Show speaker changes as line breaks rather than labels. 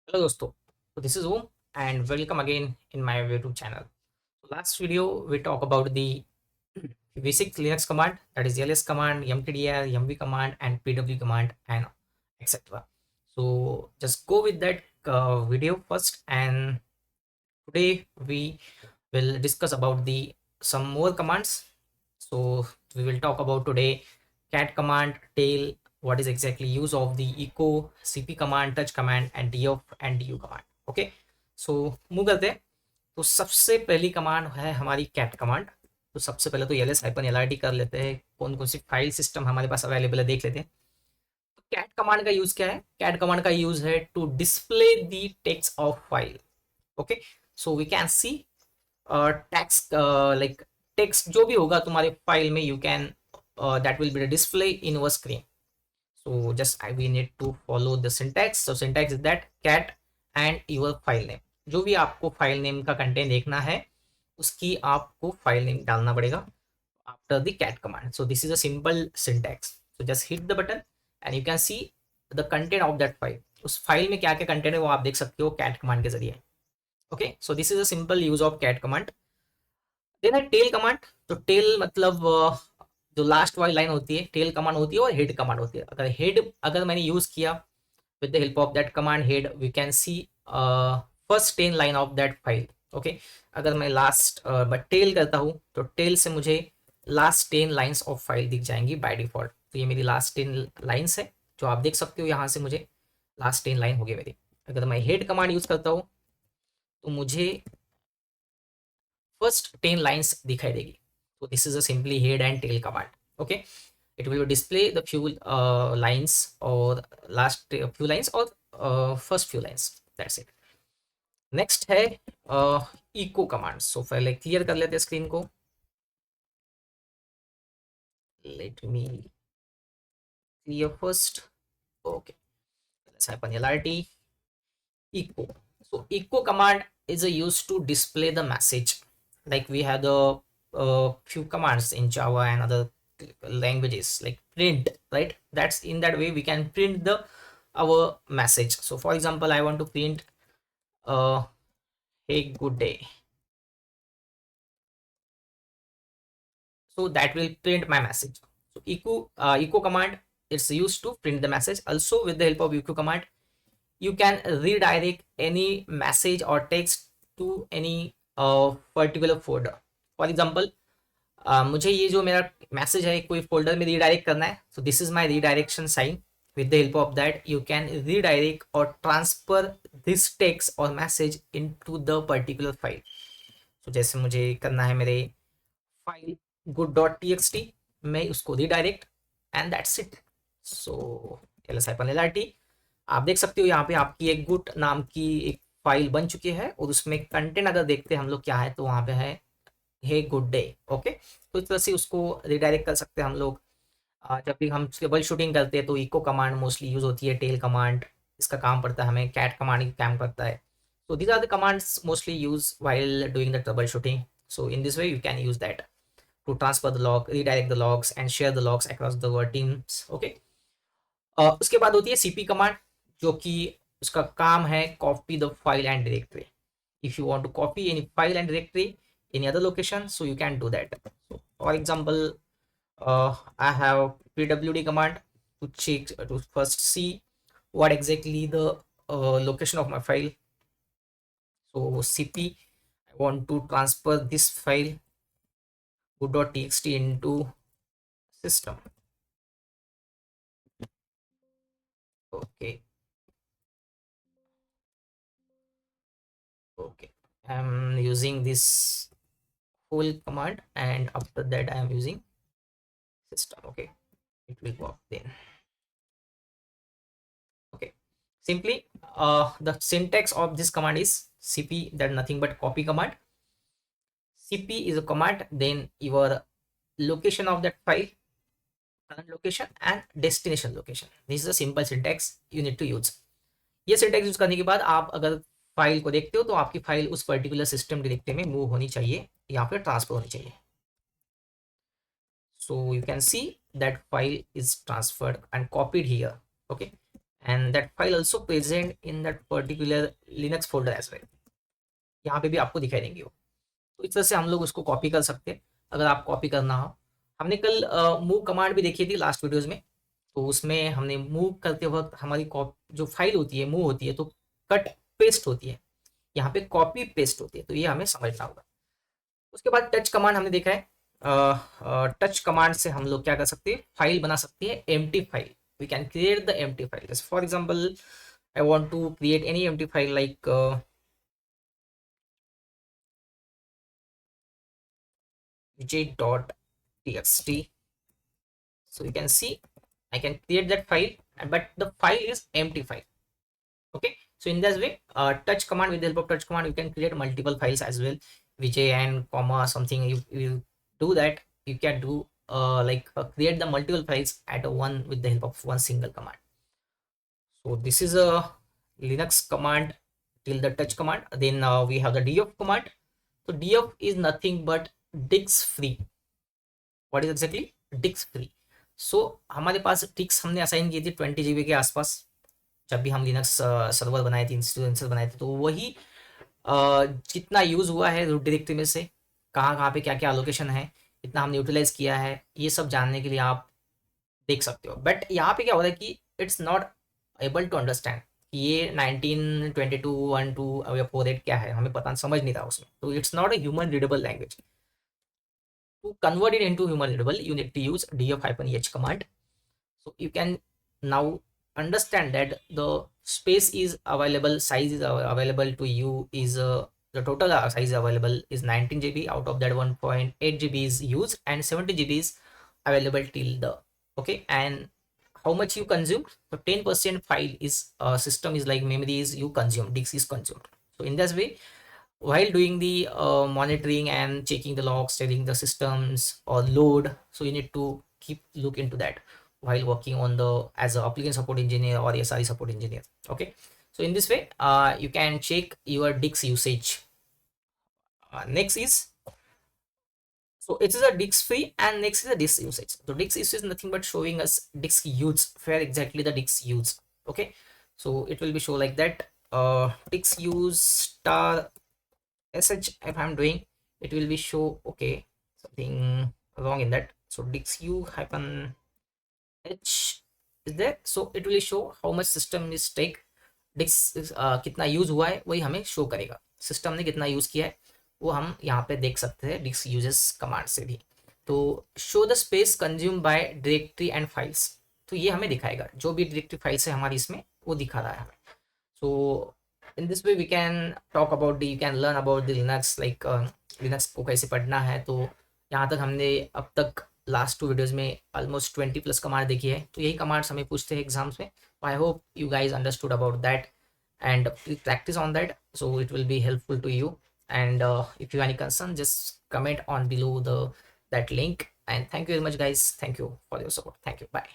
Hello दोस्तों, so this is Om and welcome again in my YouTube channel. So last video we talk about the basic Linux command, that is ls command, mtdr, mv command and pw command and etc. So just go with that video first, and today we will discuss about the some more commands. So we will talk about today cat command, tail, what is exactly use of the echo, cp command, touch command and doff and du command. Okay, so move करते हैं। तो सबसे पहली command है हमारी cat command. तो सबसे पहले तो ls हाइपन lrt कर लेते हैं, कौन कौन सी फाइल सिस्टम हमारे पास अवेलेबल है देख लेते हैं। तो कैट कमांड का यूज क्या है? कैट कमांड का यूज है to display the text of file. Okay, so we can see text, like text जो भी होगा तुम्हारे फाइल में, you can that will be display in your screen. So just we need to follow the syntax. So syntax is that cat and your file name. जो भी आपको file name का content देखना है उसकी आपको फाइल नेम डालना पड़ेगा after the cat command. So this is a simple syntax. So just hit the button and you can see the content of that file. उस फाइल में क्या क्या कंटेंट है वो आप देख सकते हो कैट कमांड के जरिए. Okay, so this is a simple use of cat command. Then है टेल कमांड. तो टेल मतलब जो लास्ट वाली लाइन होती है टेल कमांड होती है और हेड कमांड होती है. अगर मैंने यूज किया with the help of that command head, we can see first 10 line of that file. Okay, अगर मैं लास्ट बट टेल करता हूँ तो टेल से मुझे लास्ट 10 लाइन्स ऑफ फाइल दिख जाएंगी बाय डिफॉल्ट. तो ये मेरी लास्ट 10 लाइन्स है जो आप देख सकते हो. यहाँ से मुझे लास्ट 10 लाइन हो गई मेरी. अगर मैं हेड कमांड यूज करता हूँ तो मुझे फर्स्ट 10 लाइन्स दिखाई देगी. तो this is a simply head and tail command. Okay, it will display the few lines or last few lines or first few lines. That's it. Next है eco command. सो पहले clear कर लेते हैं screen को. Let me clear first. Okay, let's type lrt echo. So echo command is a used to display the message, like we have the few commands in Java and other languages like print, right? That's in that way we can print the our message. So for example, I want to print hey good day. So that will print my message. So echo command is used to print the message. Also with the help of echo command you can redirect any message or text to any particular folder. For example, मुझे ये जो मेरा message है कोई folder में redirect करना है. So this is my redirection sign. with the help of that you can redirect or transfer this text or message into the particular file. so जैसे मुझे करना है मेरे फाइल good.txt, मैं उसको redirect and that's it. So ls-lrt आप देख सकते हो यहाँ पे आपकी एक गुड नाम की एक फाइल बन चुकी है और उसमें कंटेंट अगर देखते हैं हम लोग क्या है तो वहाँ पे है हे गुड डे. ओके, तो इस तरह से उसको रिडायरेक्ट कर सकते हैं हम लोग. जब भी हम ट्रबल शूटिंग करते हैं तो इको कमांड मोस्टली यूज होती है. टेल कमांड इसका काम पड़ता है हमें. कैट कमांड का काम करता है. so these are the commands mostly used while doing the troubleshooting. So in this way you can use that to transfer the log, redirect the logs and share the logs across the word teams. Okay, उसके बाद होती है cp command जो कि उसका काम है copy the file and directory. if you want to copy any file and directory any other location, so you can do that. So for example, I have pwd command to check to first see what exactly the location of my file. So cp, I want to transfer this file good.txt into system. Okay, okay, I'm using this whole command and after that I am using system. Okay, it will work then. Okay, simply the syntax of this command is cp, that nothing but copy command. cp is a command, then your location of that file, current location and destination location. This is a simple syntax you need to use. ये syntax use करने के बाद आप अगर file को देखते हो तो आपकी फाइल उस पर्टिकुलर सिस्टम डायरेक्टरी में मूव होनी चाहिए या फिर ट्रांसफर होनी चाहिए. so you can see that file is transferred and copied here. Okay, and that file also present in that particular Linux folder as well. यहाँ पे भी आपको दिखाई देंगे वो। तो इस तरह से हम लोग उसको कॉपी कर सकते हैं अगर आप कॉपी करना हो। हमने कल मूव कमांड भी देखी थी लास्ट वीडियोस में, तो उसमें हमने मूव करते वक्त हमारी जो फाइल होती है मूव होती है तो कट पेस्ट होती है, यहाँ पे कॉपी पेस्ट होती है, तो ये हमें समझना होगा। उसके बाद टच कमांड हमने देखा है। टच कमांड से हम लोग क्या कर सकते हैं, फाइल बना सकते हैं, empty file. We can create the empty file. जैसे for example I want to create any empty file like vj.txt. So you can see I can create that file, but the file is empty file. Okay, so in this way, touch command, with the help of touch command you can create multiple files as well. vj and comma something, you do that, you can do create the multiple files at one with the help of one single command. So this is a Linux command till the touch command. Then we have the df command. So df is nothing but disk free. What is exactly disk free? So हमारे पास ticks हमने assign की थी 20 GB के आसपास, जब भी हम Linux server बनाए थे, इंस्टेंस बनाए थे, तो वही कितना यूज़ हुआ है रूट डायरेक्टरी में से, कहाँ कहाँ पे क्या क्या एलोकेशन है, इतना हमने यूटिलाइज किया है, ये सब जानने के लिए आप देख सकते हो। बट यहाँ पे क्या हो रहा है कि it's not able to understand कि ये 1922 12 या 48 क्या है, हमें पता समझ नहीं था उसमें, तो it's not a human readable language. To convert it into human readable, you need to use df-h command. So you can now understand that the space is available, size is available to you is the total size available is 19 GB. Out of that 1.8 GB is used and 70 GB is available till the okay. And how much you consume? So 10% file is system is like memory is you consume, disk is consumed. So in this way, while doing the monitoring and checking the logs, telling the systems or load, so you need to keep look into that while working on the as a application support engineer or SRE support engineer. Okay, so in this way you can check your disk usage. Next is, so it is a disk free, and next is a disk usage. So disk usage is nothing but showing us disk use, where exactly the disk use. Okay, so it will be show like that, disk use star sh. If I'm doing, it will be show okay, something wrong in that. So dixu hyphen h is there, so it will show how much system is take, disk कितना use हुआ है वही हमें show करेगा, system ने कितना use किया है वो हम यहाँ पे देख सकते हैं डिस्क यूजेस कमांड से भी। तो show the space consume by directory and files, तो ये हमें दिखाएगा जो भी डायरेक्टरी फाइल्स है हमारी इसमें वो दिखा रहा है हमें। So in this way we can talk about the, you can learn about the Linux, like Linux को कैसे पढ़ना है। तो यहाँ तक हमने अब तक लास्ट 2 वीडियोज़ में ऑलमोस्ट 20+ कमांड देखी है, तो यही कमांड्स हमें पूछते हैं एग्जाम्स में। I hope you guys understood about that and please practice on that, so it will be helpful to you. And if you have any concern, just comment on below that link. And thank you very much guys, thank you for your support, thank you, bye.